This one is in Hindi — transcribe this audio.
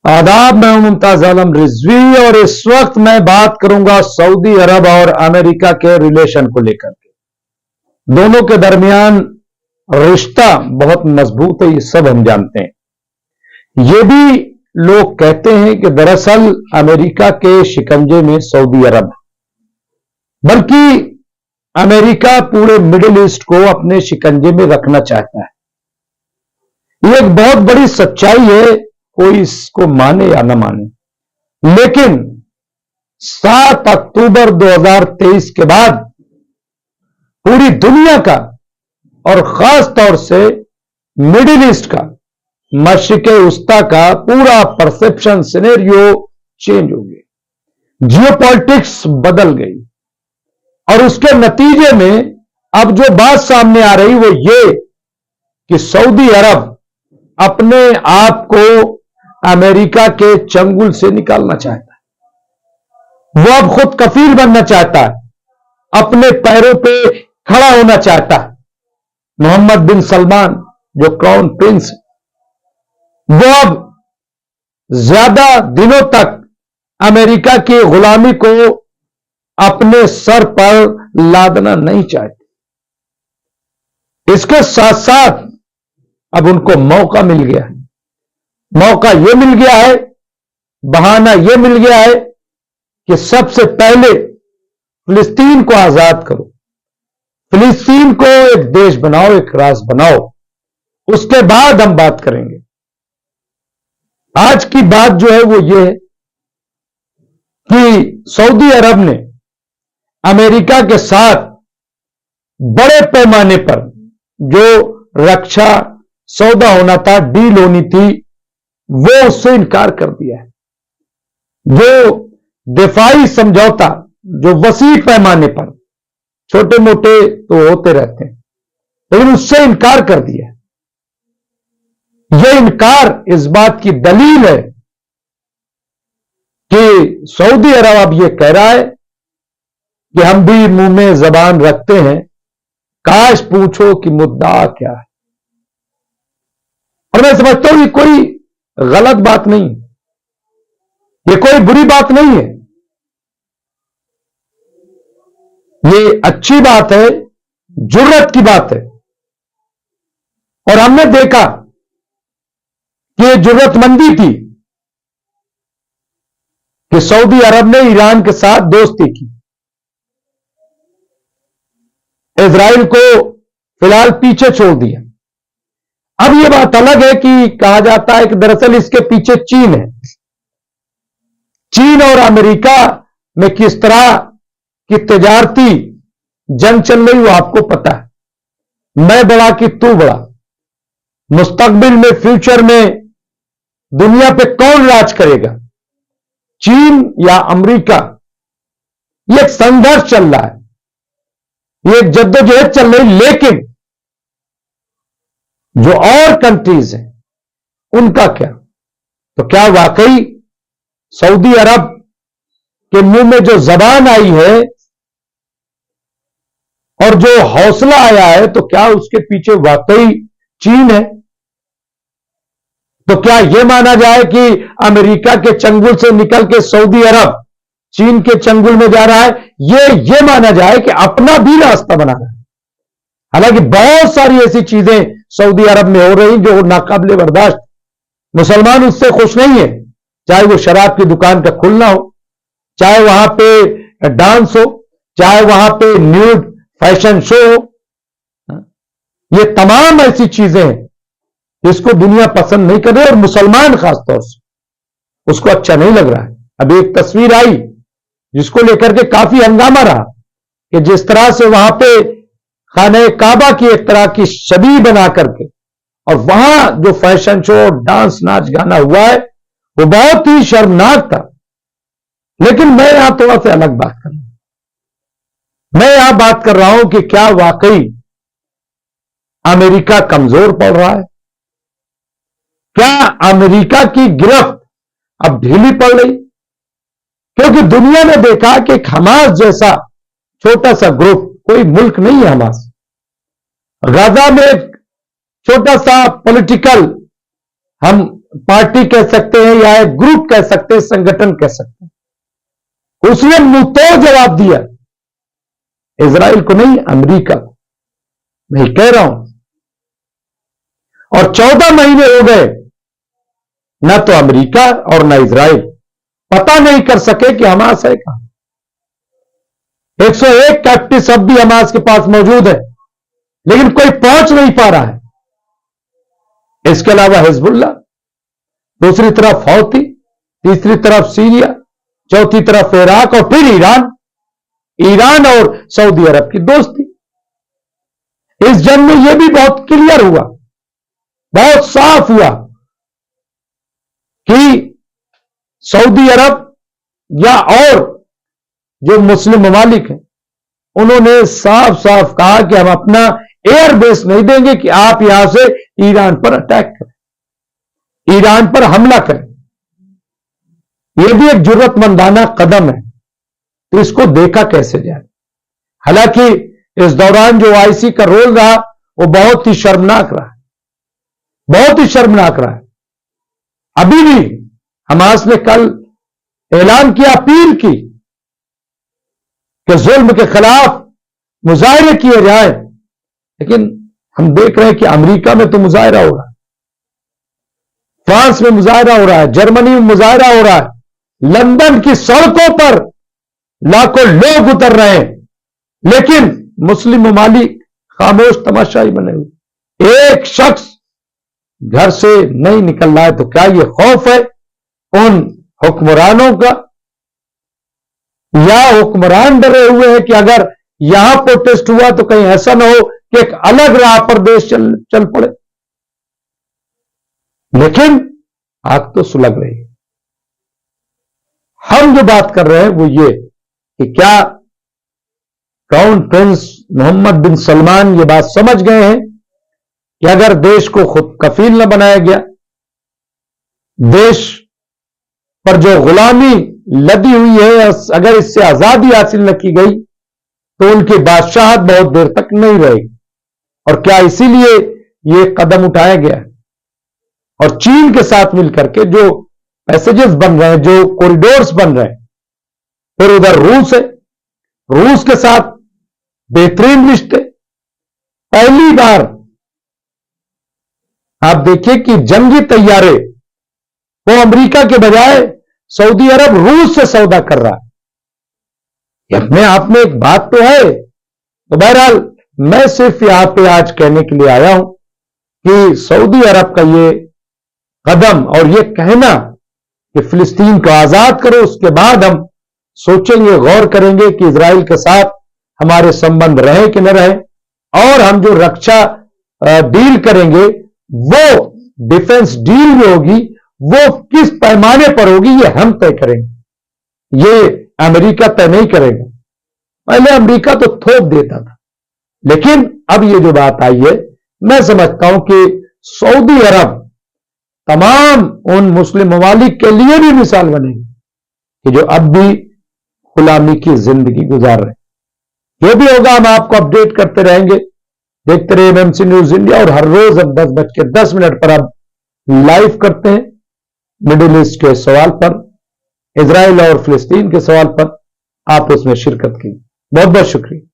आदाब, मैं हूं मुमताज आलम रिजवी और इस वक्त मैं बात करूंगा सऊदी अरब और अमेरिका के रिलेशन को लेकर के। दोनों के दरमियान रिश्ता बहुत मजबूत है, ये सब हम जानते हैं। ये भी लोग कहते हैं कि दरअसल अमेरिका के शिकंजे में सऊदी अरब, बल्कि अमेरिका पूरे मिडिल ईस्ट को अपने शिकंजे में रखना चाहता है। ये एक बहुत बड़ी सच्चाई है, कोई इसको माने या न माने, लेकिन 7 अक्टूबर 2023 के बाद पूरी दुनिया का और खास तौर से मिडिल ईस्ट का, मशरिक़े उस्ता का पूरा परसेप्शन सिनेरियो चेंज हो गया। जियोपॉलिटिक्स बदल गई और उसके नतीजे में अब जो बात सामने आ रही वो ये कि सऊदी अरब अपने आप को अमेरिका के चंगुल से निकालना चाहता है। वो अब खुद कफील बनना चाहता है, अपने पैरों पे खड़ा होना चाहता है। मोहम्मद बिन सलमान जो क्राउन प्रिंस, वो अब ज्यादा दिनों तक अमेरिका की गुलामी को अपने सर पर लादना नहीं चाहते। इसके साथ साथ अब उनको मौका मिल गया है। मौका यह मिल गया है, बहाना यह मिल गया है कि सबसे पहले फिलिस्तीन को आजाद करो, फिलिस्तीन को एक देश बनाओ, एक राष्ट्र बनाओ, उसके बाद हम बात करेंगे। आज की बात जो है वो ये है कि सऊदी अरब ने अमेरिका के साथ बड़े पैमाने पर जो रक्षा सौदा होना था, डील होनी थी, वो उससे इनकार कर दिया है। जो दिफाई समझौता जो वसी पैमाने पर, छोटे मोटे तो होते रहते हैं, लेकिन उससे इनकार कर दिया है। यह इनकार इस बात की दलील है कि सऊदी अरब अब यह कह रहा है कि हम भी मुंह में जबान रखते हैं, काश पूछो कि मुद्दा क्या है। और मैं समझता हूं कि कोई गलत बात नहीं है, ये कोई बुरी बात नहीं है, ये अच्छी बात है, जुर्रत की बात है। और हमने देखा कि ये जुर्रतमंदी थी कि सऊदी अरब ने ईरान के साथ दोस्ती की, इजराइल को फिलहाल पीछे छोड़ दिया। अब यह बात अलग है कि कहा जाता है कि दरअसल इसके पीछे चीन है। चीन और अमेरिका में किस तरह की तिजारती जंग चल रही वो आपको पता है। मैं बड़ा कि तू बड़ा, मुस्तकबिल में, फ्यूचर में दुनिया पे कौन राज करेगा, चीन या अमेरिका? यह एक संघर्ष चल रहा है, यह एक जद्दोजहद चल रही। लेकिन जो और कंट्रीज हैं उनका क्या? तो क्या वाकई सऊदी अरब के मुंह में जो जबान आई है और जो हौसला आया है, तो क्या उसके पीछे वाकई चीन है? तो क्या यह माना जाए कि अमेरिका के चंगुल से निकल के सऊदी अरब चीन के चंगुल में जा रहा है? यह माना जाए कि अपना भी रास्ता बना रहा है। हालांकि बहुत सारी ऐसी चीजें सऊदी अरब में हो रही जो नाकाबिले बर्दाश्त, मुसलमान उससे खुश नहीं है। चाहे वो शराब की दुकान का खुलना हो, चाहे वहां पे डांस हो, चाहे वहां पे न्यूड फैशन शो हो, ये तमाम ऐसी चीजें हैं जिसको दुनिया पसंद नहीं कर रही और मुसलमान खासतौर से उसको अच्छा नहीं लग रहा है। अभी एक तस्वीर आई जिसको लेकर के काफी हंगामा रहा कि जिस तरह से वहां पे खाने काबा की एक तरह की छवि बना करके और वहां जो फैशन शो, डांस, नाच गाना हुआ है वो बहुत ही शर्मनाक था। लेकिन मैं यहां थोड़ा सा अलग बात कर रहा हूं। मैं यहां बात कर रहा हूं कि क्या वाकई अमेरिका कमजोर पड़ रहा है? क्या अमेरिका की गिरफ्त अब ढीली पड़ रही? क्योंकि दुनिया ने देखा कि हमास जैसा छोटा सा ग्रुप, कोई मुल्क नहीं है हमास, गाजा में एक छोटा सा पॉलिटिकल हम पार्टी कह सकते हैं या एक ग्रुप कह सकते हैं, संगठन कह सकते हैं, उसने मुंहतोड़ जवाब दिया इजराइल को नहीं, अमेरिका को। मैं कह रहा हूं, और 14 महीने हो गए, ना तो अमेरिका और ना इजराइल पता नहीं कर सके कि हमास है कहां। 101 कैप्टिव सब भी हमास के पास मौजूद है, लेकिन कोई पहुंच नहीं पा रहा है। इसके अलावा हिजबुल्लाह, दूसरी तरफ हौती, तीसरी तरफ सीरिया, चौथी तरफ इराक और फिर ईरान और सऊदी अरब की दोस्ती। इस जंग में यह भी बहुत क्लियर हुआ, बहुत साफ हुआ कि सऊदी अरब या और जो मुस्लिम ममालिक हैं, उन्होंने साफ साफ कहा कि हम अपना एयर बेस नहीं देंगे कि आप यहां से ईरान पर अटैक करें, ईरान पर हमला करें। यह भी एक जुर्रतमंदाना कदम है, तो इसको देखा कैसे जाए। हालांकि इस दौरान जो आईसी का रोल रहा वो बहुत ही शर्मनाक रहा, बहुत ही शर्मनाक रहा है। अभी भी हमास ने कल ऐलान किया, अपील की कि जुल्म के खिलाफ मुजाहरे किए जाए, लेकिन हम देख रहे हैं कि अमेरिका में तो मुजाहरा हो रहा है, फ्रांस में मुजाहरा हो रहा है, जर्मनी में मुजाहरा हो रहा है, लंदन की सड़कों पर लाखों लोग उतर रहे हैं, लेकिन मुस्लिम ममालिक खामोश तमाशाई बने हुए। एक शख्स घर से नहीं निकल रहा है, तो क्या यह खौफ है उन हुक्मरानों का, या हुक्मरान डरे हुए हैं कि अगर यहां प्रोटेस्ट हुआ तो कहीं ऐसा ना हो कि एक अलग राह पर देश चल पड़े। लेकिन आग तो सुलग रही है। हम जो बात कर रहे हैं वो ये कि क्या क्राउन प्रिंस मोहम्मद बिन सलमान ये बात समझ गए हैं कि अगर देश को खुद कफील न बनाया गया, देश पर जो गुलामी लदी हुई है, अगर इससे आजादी हासिल न की गई तो उनकी बादशाहत बहुत देर तक नहीं रहेगी। और क्या इसीलिए यह कदम उठाया गया है? और चीन के साथ मिलकर के जो पैसेजेस बन रहे हैं, जो कॉरिडोर्स बन रहे हैं, फिर उधर रूस है, रूस के साथ बेहतरीन रिश्ते। पहली बार आप देखिए कि जंगी तैयारे वो अमेरिका के बजाय सऊदी अरब रूस से सौदा कर रहा है। ये अपने आप में एक बात तो है। तो बहरहाल मैं सिर्फ यहां पे आज कहने के लिए आया हूं कि सऊदी अरब का ये कदम और ये कहना कि फिलिस्तीन को आजाद करो, उसके बाद हम सोचेंगे, गौर करेंगे कि इजराइल के साथ हमारे संबंध रहे कि न रहे, और हम जो रक्षा डील करेंगे वो डिफेंस डील जो होगी वो किस पैमाने पर होगी ये हम तय करेंगे, ये अमेरिका तय नहीं करेगा। पहले अमेरिका तो थोप देता था, लेकिन अब ये जो बात आई है, मैं समझता हूं कि सऊदी अरब तमाम उन मुस्लिम ममालिक के लिए भी मिसाल बनेगी कि जो अब भी गुलामी की जिंदगी गुजार रहे। जो भी होगा हम आपको अपडेट करते रहेंगे। देखते रहिए एमएमसी न्यूज इंडिया, और हर रोज हम 10:10 पर अब लाइव करते हैं मिडिल ईस्ट के सवाल पर, इजराइल और फिलिस्तीन के सवाल पर। आप उसमें शिरकत की, बहुत बहुत शुक्रिया।